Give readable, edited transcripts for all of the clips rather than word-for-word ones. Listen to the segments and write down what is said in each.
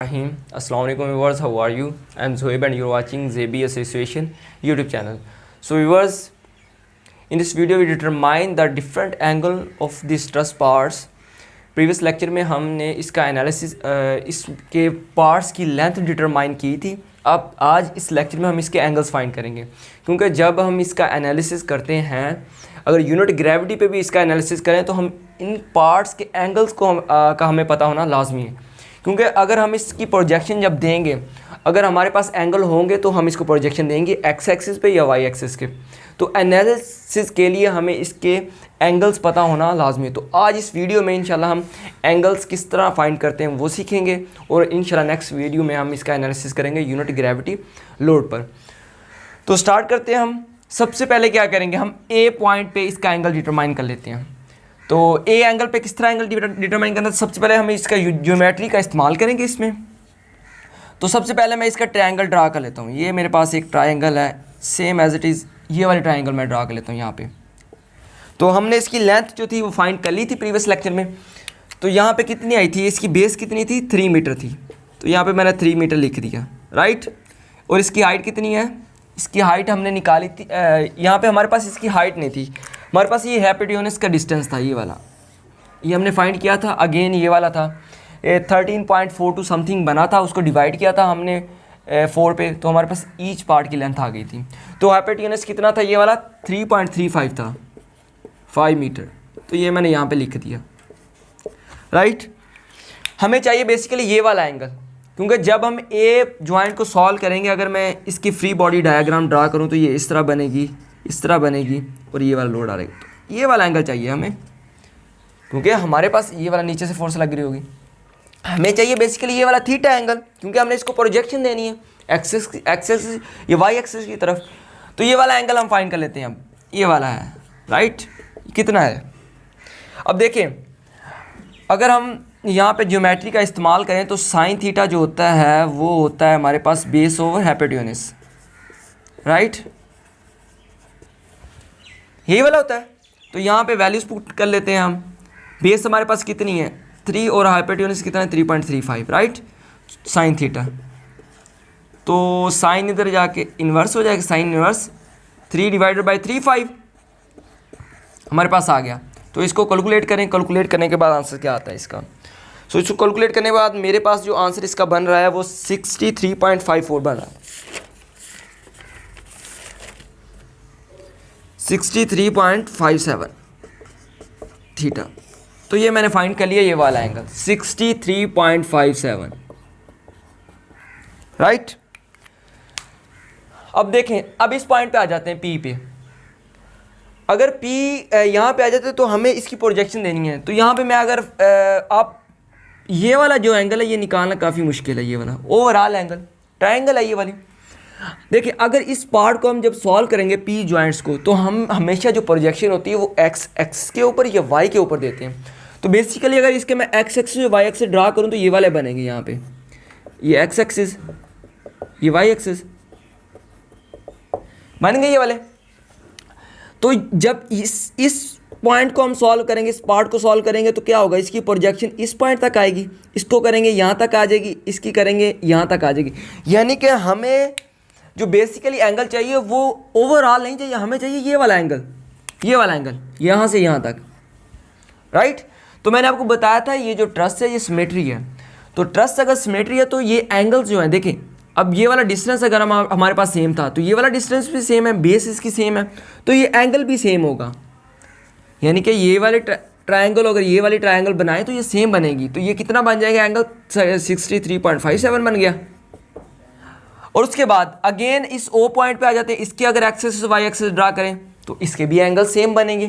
Assalamu alaikum viewers, how are you? I am Zoeb and you are watching ZB Association YouTube channel. So viewers, in this video we determine the different angle of these truss parts. Previous lecture में हमने इसका analysis इसके parts की length determine की थी। अब आज इस लेक्चर में हम इसके एंगल्स फाइंड करेंगे, क्योंकि जब हम इसका एनालिसिस करते हैं, अगर यूनिट ग्रेविटी पे भी इसका एनालिसिस करें तो हम इन पार्ट्स के एंगल्स को का हमें पता होना लाजमी है। क्योंकि अगर हम इसकी प्रोजेक्शन जब देंगे, अगर हमारे पास एंगल होंगे तो हम इसको प्रोजेक्शन देंगे एक्स एक्सिस पे या वाई एक्सिस के। तो एनालिसिस के लिए हमें इसके एंगल्स पता होना लाजमी है। तो आज इस वीडियो में इंशाल्लाह हम एंगल्स किस तरह फाइंड करते हैं वो सीखेंगे, और इंशाल्लाह नेक्स्ट वीडियो में हम इसका एनालिसिस करेंगे यूनिट ग्रेविटी लोड पर। तो स्टार्ट करते हैं हम। सबसे पहले क्या करेंगे, हम ए पॉइंट पे इसका एंगल डिटरमाइन कर लेते हैं। तो ए एंगल पे किस तरह एंगल डिटरमाइन करना है, सबसे पहले हम इसका ज्योमेट्री का इस्तेमाल करेंगे इसमें। तो सबसे पहले मैं इसका ट्रायंगल ड्रा कर लेता हूँ। ये मेरे पास एक ट्रायंगल है, सेम एज इट इज़ ये वाली ट्रायंगल मैं ड्रा कर लेता हूँ यहाँ पे। तो हमने इसकी लेंथ जो थी वो फाइंड कर ली थी प्रीवियस लेक्चर में। तो यहाँ पे कितनी आई थी, इसकी बेस कितनी थी, 3 मीटर थी। तो यहाँ पे मैंने 3 मीटर लिख दिया, राइट। और इसकी हाइट कितनी है, इसकी हाइट हमने निकाली थी, यहाँ पे हमारे पास इसकी हाइट नहीं थी, हमारे पास ये हाइपोटेन्यूज का डिस्टेंस था, ये वाला, ये हमने फाइंड किया था। अगेन ये वाला था 13.42 समथिंग बना था, उसको डिवाइड किया था हमने 4 पे, तो हमारे पास ईच पार्ट की लेंथ आ गई थी। तो हाइपोटेन्यूज कितना था, ये वाला 3.35 था, 5 मीटर। तो ये मैंने यहाँ पे लिख दिया, राइट। हमें चाहिए बेसिकली ये वाला एंगल, क्योंकि जब हम ए ज्वाइंट को सॉल्व करेंगे, अगर मैं इसकी फ्री बॉडी डायग्राम ड्रा करूँ तो ये इस तरह बनेगी, इस तरह बनेगी, और ये वाला लोड आ रहेगा। तो ये वाला एंगल चाहिए हमें, क्योंकि हमारे पास ये वाला नीचे से फोर्स लग रही होगी। हमें चाहिए बेसिकली ये वाला थीटा एंगल, क्योंकि हमने इसको प्रोजेक्शन देनी है एक्सेस या वाई एक्सेस की तरफ। तो ये वाला एंगल हम फाइंड कर लेते हैं। अब ये वाला है, राइट, कितना है। अब देखें, अगर हम यहाँ पे ज्योमेट्री का इस्तेमाल करें तो साइन थीटा जो होता है वो होता है हमारे पास बेस ओवर हाइपोटेन्यूज, राइट, यही वाला होता है। तो यहाँ पे वैल्यूज पुट कर लेते हैं हम। बेस हमारे पास कितनी है, 3, और हाइपोटेन्यूज कितना है, 3.35, राइट, साइन थीटा। तो साइन इधर जाके इन्वर्स हो जाएगा, साइन इन्वर्स 3 डिवाइडेड बाई 3, 5 हमारे पास आ गया। तो इसको कैलकुलेट करें, कैलकुलेट करने के बाद आंसर क्या आता है इसका। सो इसको कैलकुलेट करने के बाद मेरे पास जो आंसर इसका बन रहा है वो 63.54 बन रहा है, 63.57 थीटा। तो ये मैंने फाइंड कर लिया, ये वाला एंगल 63.57, राइट। अब देखें, अब इस पॉइंट पे आ जाते हैं, पी पे। अगर P यहाँ पे आ जाते तो हमें इसकी प्रोजेक्शन देनी है। तो यहाँ पे मैं अगर आप ये वाला जो एंगल है ये निकालना काफ़ी मुश्किल है। ये वाला ओवरऑल एंगल ट्रायंगल है ये वाली। देखिए, अगर इस पार्ट को हम जब सॉल्व करेंगे P जॉइंट्स को, तो हम हमेशा जो प्रोजेक्शन होती है वो एक्स एक्स के ऊपर या वाई के ऊपर देते हैं। तो बेसिकली अगर इसके मैं x axis y axis draw करूँ तो ये वाले बनेंगे। यहाँ पे ये एक्स एक्सिस, ये वाई एक्सिस बन गए ये वाले। तो जब इस पॉइंट को हम सॉल्व करेंगे, इस पार्ट को सॉल्व करेंगे, तो क्या होगा, इसकी प्रोजेक्शन इस पॉइंट तक आएगी, इसको करेंगे यहाँ तक आ जाएगी, इसकी करेंगे यहाँ तक आ जाएगी। यानी कि हमें जो बेसिकली एंगल चाहिए वो ओवरऑल नहीं चाहिए, हमें चाहिए ये वाला एंगल, ये वाला एंगल यहाँ से यहाँ तक, राइट। तो मैंने आपको बताया था ये जो ट्रस है ये सिमेट्री है। तो ट्रस अगर सिमेट्री है तो ये एंगल्स जो हैं, देखें, अब ये वाला डिस्टेंस अगर हमारे पास सेम था तो ये वाला डिस्टेंस भी सेम है, बेस इसकी सेम है, तो ये एंगल भी सेम होगा। यानी कि ये वाले ट्रायंगल अगर ये वाली ट्रायंगल बनाए तो ये सेम बनेगी। तो ये कितना बन जाएगा एंगल, 63.57 बन गया। और उसके बाद अगेन इस ओ पॉइंट पे आ जाते हैं। इसके अगर एक्सेस वाई एक्सेस ड्रा करें तो इसके भी एंगल सेम बनेंगे।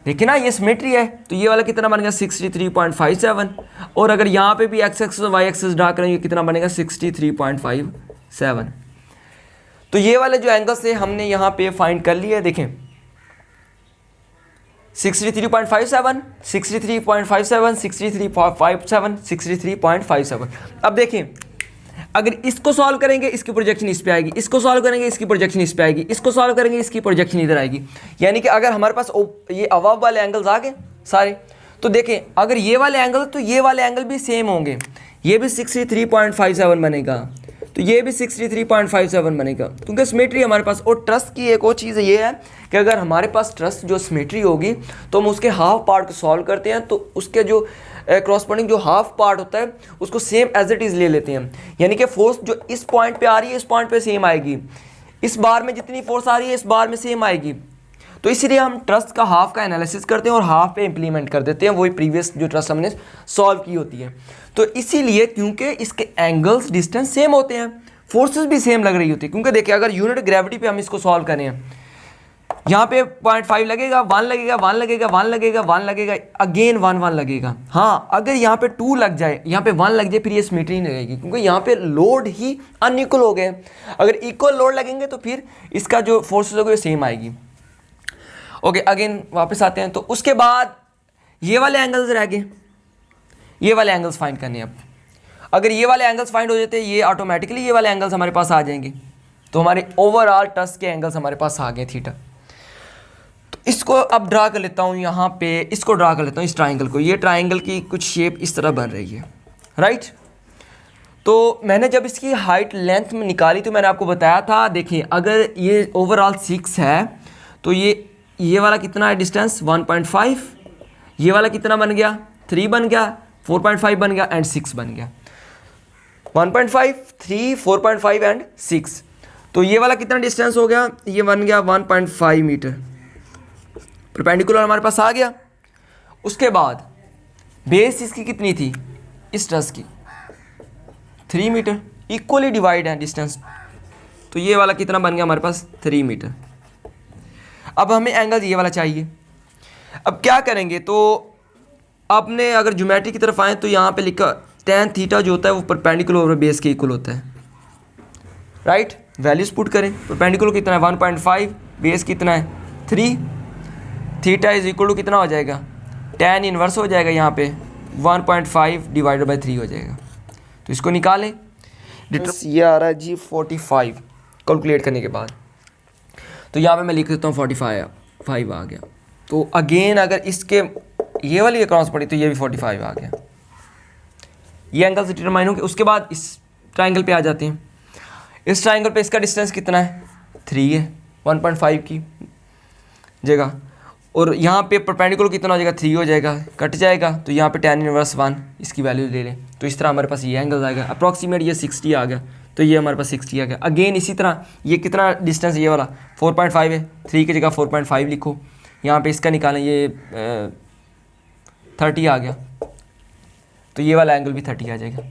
देखिए ना, ये सिमेट्री है, तो ये वाला कितना बन गया, 63.57। और अगर यहाँ पे भी एक्स एक्सेस और वाई एक्सेस ड्रा करेंगे कितना बनेगा, 63.57। तो ये वाले जो एंगल्स है हमने यहाँ पे फाइंड कर लिए। देखें, 63.57, 63.57, 63.57, 63.57। अब देखें, अगर इसको सॉल्व करेंगे इसकी प्रोजेक्शन इस पे आएगी, इसको सॉल्व करेंगे इसकी प्रोजेक्शन इस पे आएगी, इसको सॉल्व करेंगे इसकी प्रोजेक्शन इधर आएगी। यानी कि अगर हमारे पास ये अबव वाले एंगल्स आ गए सारे, तो देखें, अगर ये वाले एंगल तो ये वाले एंगल भी सेम होंगे। ये भी 63.57 बनेगा, तो ये भी 63.57 बनेगा, क्योंकि सिमेट्री हमारे पास। और ट्रस्ट की एक और चीज़ ये है कि अगर हमारे पास ट्रस्ट जो सिमेट्री होगी तो हम उसके हाफ पार्ट को सॉल्व करते हैं, तो उसके जो क्रॉसपोंडिंग जो हाफ पार्ट होता है उसको सेम एज इट इज़ ले लेते हैं। यानी कि फोर्स जो इस पॉइंट पे आ रही है इस पॉइंट पे सेम आएगी, इस बार में जितनी फोर्स आ रही है इस बार में सेम आएगी। तो इसीलिए हम ट्रस्ट का हाफ का एनालिसिस करते हैं और हाफ पे इंप्लीमेंट कर देते हैं वही प्रीवियस जो ट्रस्ट हमने सॉल्व की होती है। तो इसीलिए क्योंकि इसके एंगल्स डिस्टेंस सेम होते हैं, फोर्सेस भी सेम लग रही होती है। क्योंकि देखिए अगर यूनिट ग्रेविटी पे हम इसको सॉल्व करें, यहाँ पे 0.5 लगेगा, 1 लगेगा, 1 लगेगा, 1 लगेगा, 1 लगेगा, अगेन 1 लगेगा। हाँ, अगर यहाँ पे 2 लग जाए, यहाँ पे 1 लग जाए, फिर ये सिमेट्री नहीं रहेगी, क्योंकि यहाँ पे लोड ही अनइक्वल हो गए। अगर इक्वल लोड लगेंगे तो फिर इसका जो फोर्सेस होगी वो सेम आएगी। ओके, अगेन वापस आते हैं। तो उसके बाद ये वाले एंगल्स रह गए, ये वाले एंगल्स फाइंड करने हैं अब। अगर ये वाले एंगल्स फाइंड हो जाते हैं, ये ऑटोमेटिकली ये वाले एंगल्स हमारे पास आ जाएंगे, तो हमारे ओवरऑल ट्रस्ट के एंगल्स हमारे पास आ गए थीटा। तो इसको अब ड्रा कर लेता हूँ, यहाँ पे इसको ड्रा कर लेता हूँ, इस ट्राइंगल को। ये ट्राइंगल की कुछ शेप इस तरह बन रही है, राइट। तो मैंने जब इसकी हाइट लेंथ में निकाली तो मैंने आपको बताया था, देखिए अगर ये ओवरऑल 6 है तो ये वाला कितना है डिस्टेंस 1.5, ये वाला कितना बन गया 3 बन गया, 4.5 बन गया एंड 6 बन गया। 1.5, 3, 4.5 एंड 6। तो ये वाला कितना डिस्टेंस हो गया, ये बन गया 1.5 मीटर। परपेंडिकुलर हमारे पास आ गया। उसके बाद बेस इसकी कितनी थी इस ट्रस की 3 मीटर, इक्वली डिवाइड है डिस्टेंस, तो ये वाला कितना बन गया हमारे पास 3 मीटर। अब हमें एंगल ये वाला चाहिए। अब क्या करेंगे, तो आपने अगर ज्योमेट्री की तरफ आए तो यहाँ पे लिखा tan थीटा जो होता है वो परपेंडिकुलर ओवर बेस के इक्वल होता है, राइट। वैल्यूज पुट करें, परपेंडिकुलर कितना है 1.5, बेस कितना है 3, थीटा इज इक्वल टू कितना हो जाएगा tan इनवर्स हो जाएगा, यहाँ पे 1.5 डिवाइडेड बाई 3 हो जाएगा। तो इसको निकालें, ये आ रहा है जी 45 कैलकुलेट करने के बाद। तो यहाँ पे मैं लिख देता हूँ 45 आ गया। तो अगेन अगर इसके ये वाली क्रॉस पड़ी तो ये भी 45 आ गया। ये एंगल से डिटरमाइन हो गया। उसके बाद इस ट्राइंगल पे आ जाते हैं। इस ट्राइंगल पे इसका डिस्टेंस कितना है 3 है, 1.5 की जगह, और यहाँ पे परपेंडिकुलर कितना हो जाएगा 3 हो जाएगा, कट जाएगा, तो यहाँ पे tan इनवर्स 1 इसकी वैल्यू ले लें। तो इस तरह हमारे पास ये एंगल आएगा, अप्रॉक्सीमेट ये 60 आ गया, तो ये हमारे पास 60 आ गया। अगेन इसी तरह ये कितना डिस्टेंस ये वाला 4.5 है, 3 की जगह 4.5 लिखो, यहाँ पे इसका निकालें, ये 30 आ गया, तो ये वाला एंगल भी 30 आ जाएगा।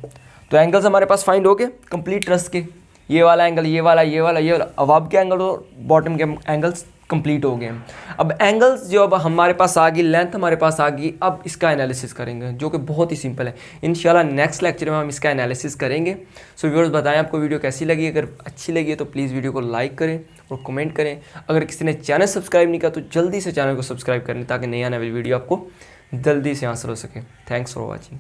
तो एंगल्स हमारे पास फाइंड हो गए कंप्लीट ट्रस्ट के, ये वाला एंगल, ये वाला, ये वाला, ये वाला। अब के एंगल और बॉटम के एंगल्स कंप्लीट हो गए हैं। अब एंगल्स जो अब हमारे पास आ गई, लेंथ हमारे पास आ गई, अब इसका एनालिसिस करेंगे जो कि बहुत ही सिंपल है। इंशाल्लाह नेक्स्ट लेक्चर में हम इसका एनालिसिस करेंगे। सो व्यूअर्स बताएं आपको वीडियो कैसी लगी। अगर अच्छी लगी है तो प्लीज़ वीडियो को लाइक करें और कमेंट करें। अगर किसी ने चैनल सब्सक्राइब नहीं किया तो जल्दी से चैनल को सब्सक्राइब करें ताकि नई आने वाली वीडियो आपको जल्दी से आंसर हो सके। Thanks for watching.